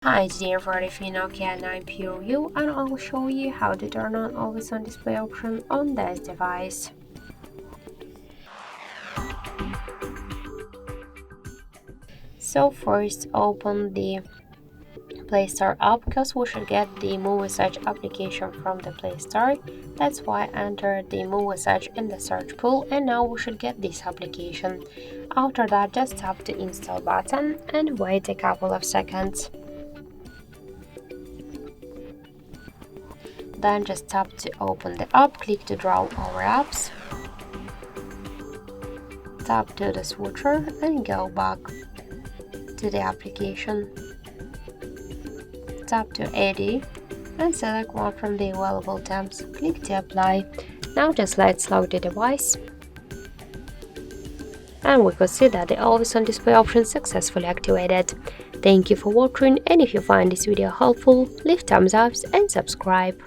Hi, today I'm for the Nokia 9 PureView and I will show you how to turn on always on display option on this device. So first open the Play Store app because we should get the Muviz Edge application from the Play Store. That's why I entered the Muviz Edge in the search pool and now we should get this application. After that, just tap the install button and wait a couple of seconds. Then just tap to open the app, click to draw over apps, tap to the switcher and go back to the application. Tap to AOD and select one from the available tabs, click to apply. Now just let's lock the device. And we could see that the always on display option successfully activated. Thank you for watching, and if you find this video helpful, leave thumbs up and subscribe.